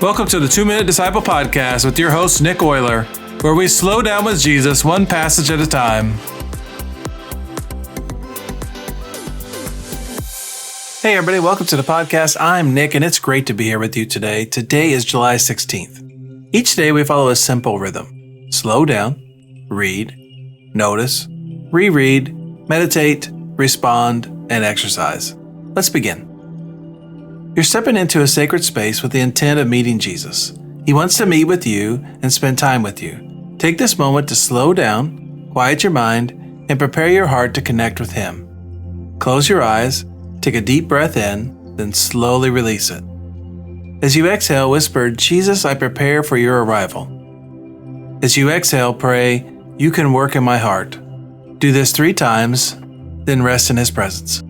Welcome to the 2-Minute Disciple Podcast with your host, Nick Euler, where we slow down with Jesus one passage at a time. Hey everybody, welcome to the podcast. I'm Nick, and it's great to be here with you today. Today is July 16th. Each day we follow a simple rhythm. Slow down, read, notice, reread, meditate, respond, and exercise. Let's begin. You're stepping into a sacred space with the intent of meeting Jesus. He wants to meet with you and spend time with you. Take this moment to slow down, quiet your mind, and prepare your heart to connect with Him. Close your eyes, take a deep breath in, then slowly release it. As you exhale, whisper, "Jesus, I prepare for your arrival." As you exhale, pray, "You can work in my heart." Do this 3 times, then rest in His presence.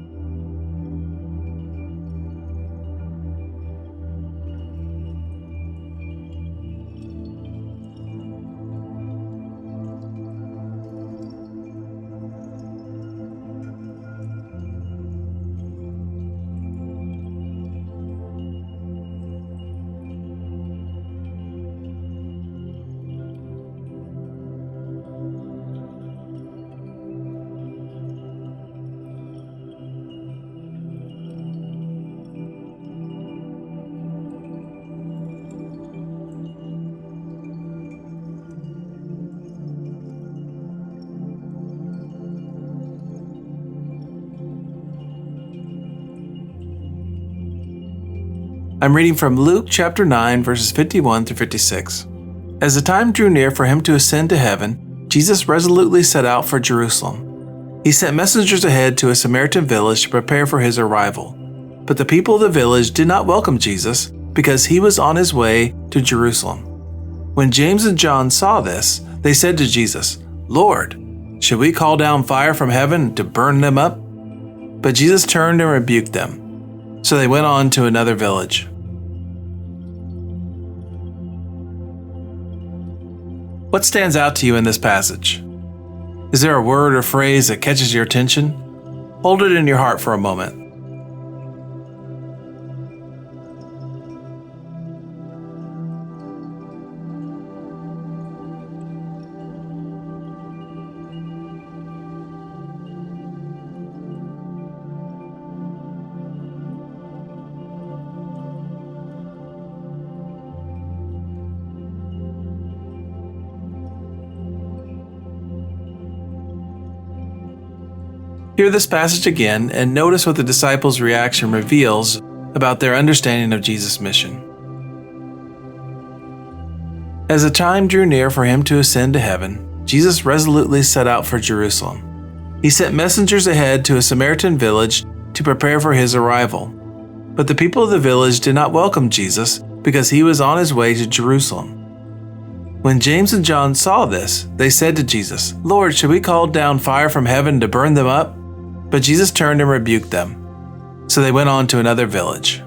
I'm reading from Luke chapter 9, verses 51 through 56. As the time drew near for him to ascend to heaven, Jesus resolutely set out for Jerusalem. He sent messengers ahead to a Samaritan village to prepare for his arrival. But the people of the village did not welcome Jesus because he was on his way to Jerusalem. When James and John saw this, they said to Jesus, "Lord, should we call down fire from heaven to burn them up?" But Jesus turned and rebuked them. So they went on to another village. What stands out to you in this passage? Is there a word or phrase that catches your attention? Hold it in your heart for a moment. Hear this passage again and notice what the disciples' reaction reveals about their understanding of Jesus' mission. As the time drew near for him to ascend to heaven, Jesus resolutely set out for Jerusalem. He sent messengers ahead to a Samaritan village to prepare for his arrival. But the people of the village did not welcome Jesus because he was on his way to Jerusalem. When James and John saw this, they said to Jesus, "Lord, should we call down fire from heaven to burn them up?" But Jesus turned and rebuked them. So they went on to another village.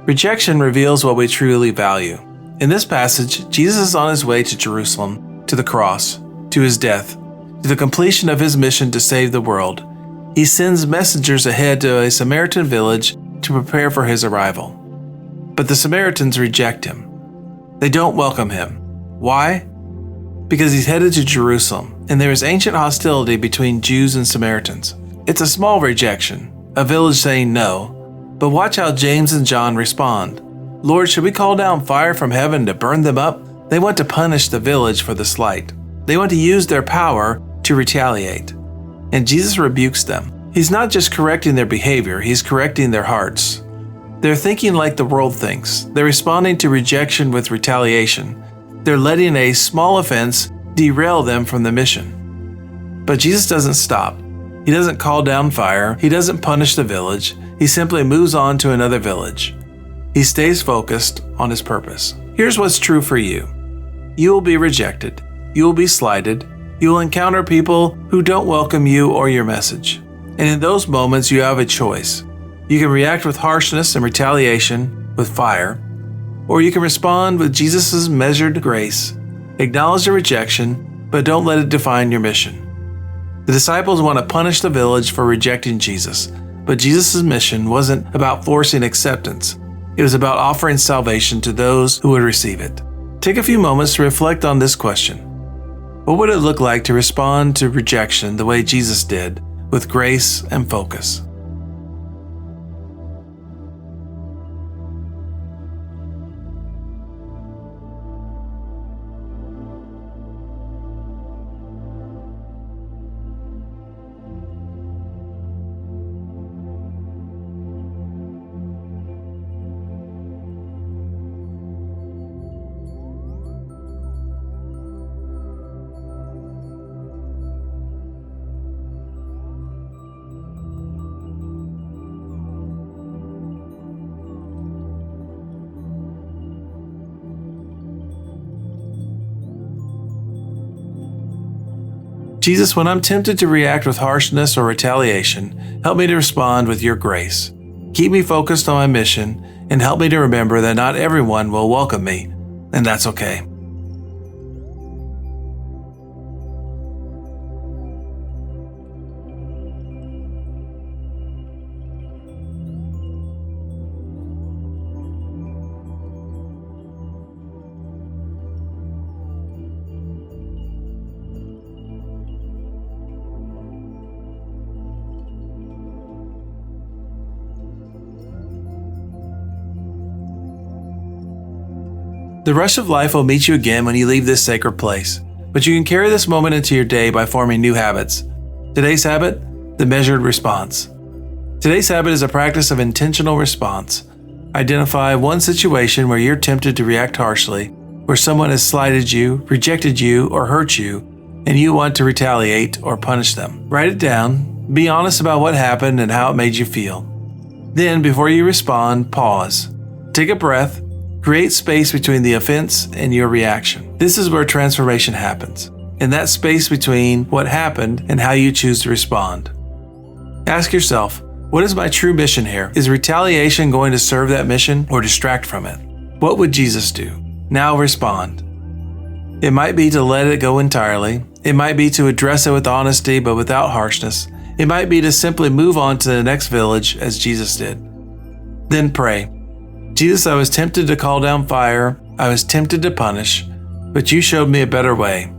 Rejection reveals what we truly value. In this passage, Jesus is on his way to Jerusalem, to the cross, to his death, to the completion of his mission to save the world. He sends messengers ahead to a Samaritan village to prepare for his arrival. But the Samaritans reject him. They don't welcome him. Why? Because he's headed to Jerusalem, and there is ancient hostility between Jews and Samaritans. It's a small rejection, a village saying no, but watch how James and John respond. "Lord, should we call down fire from heaven to burn them up?" They want to punish the village for the slight. They want to use their power to retaliate. And Jesus rebukes them. He's not just correcting their behavior, he's correcting their hearts. They're thinking like the world thinks. They're responding to rejection with retaliation. They're letting a small offense derail them from the mission. But Jesus doesn't stop. He doesn't call down fire. He doesn't punish the village. He simply moves on to another village. He stays focused on his purpose. Here's what's true for you. You will be rejected. You will be slighted. You will encounter people who don't welcome you or your message. And in those moments, you have a choice. You can react with harshness and retaliation, with fire, or you can respond with Jesus' measured grace. Acknowledge the rejection, but don't let it define your mission. The disciples want to punish the village for rejecting Jesus, But Jesus' mission wasn't about forcing acceptance. It was about offering salvation to those who would receive it. Take a few moments to reflect on this question. What would it look like to respond to rejection the way Jesus did, with grace and focus? Jesus, when I'm tempted to react with harshness or retaliation, help me to respond with your grace. Keep me focused on my mission and help me to remember that not everyone will welcome me, and that's okay. The rush of life will meet you again when you leave this sacred place, but you can carry this moment into your day by forming new habits. Today's habit, the measured response. Today's habit is a practice of intentional response. Identify one situation where you're tempted to react harshly, where someone has slighted you, rejected you, or hurt you, and you want to retaliate or punish them. Write it down, be honest about what happened and how it made you feel. Then, before you respond, pause. Take a breath. Create space between the offense and your reaction. This is where transformation happens, in that space between what happened and how you choose to respond. Ask yourself, what is my true mission here? Is retaliation going to serve that mission or distract from it? What would Jesus do? Now respond. It might be to let it go entirely. It might be to address it with honesty but without harshness. It might be to simply move on to the next village as Jesus did. Then pray. Jesus, I was tempted to call down fire. I was tempted to punish, but you showed me a better way.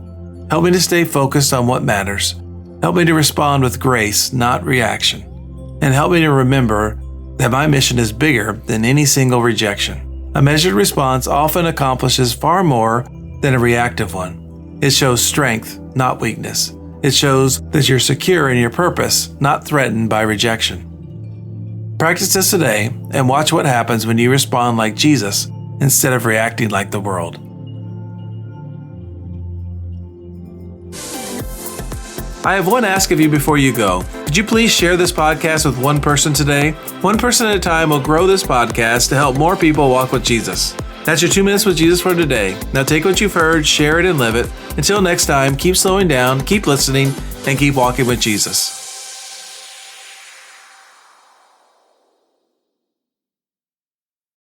Help me to stay focused on what matters. Help me to respond with grace, not reaction. And help me to remember that my mission is bigger than any single rejection. A measured response often accomplishes far more than a reactive one. It shows strength, not weakness. It shows that you're secure in your purpose, not threatened by rejection. Practice this today and watch what happens when you respond like Jesus instead of reacting like the world. I have one ask of you before you go. Could you please share this podcast with one person today? One person at a time will grow this podcast to help more people walk with Jesus. That's your 2 minutes with Jesus for today. Now take what you've heard, share it, and live it. Until next time, keep slowing down, keep listening, and keep walking with Jesus.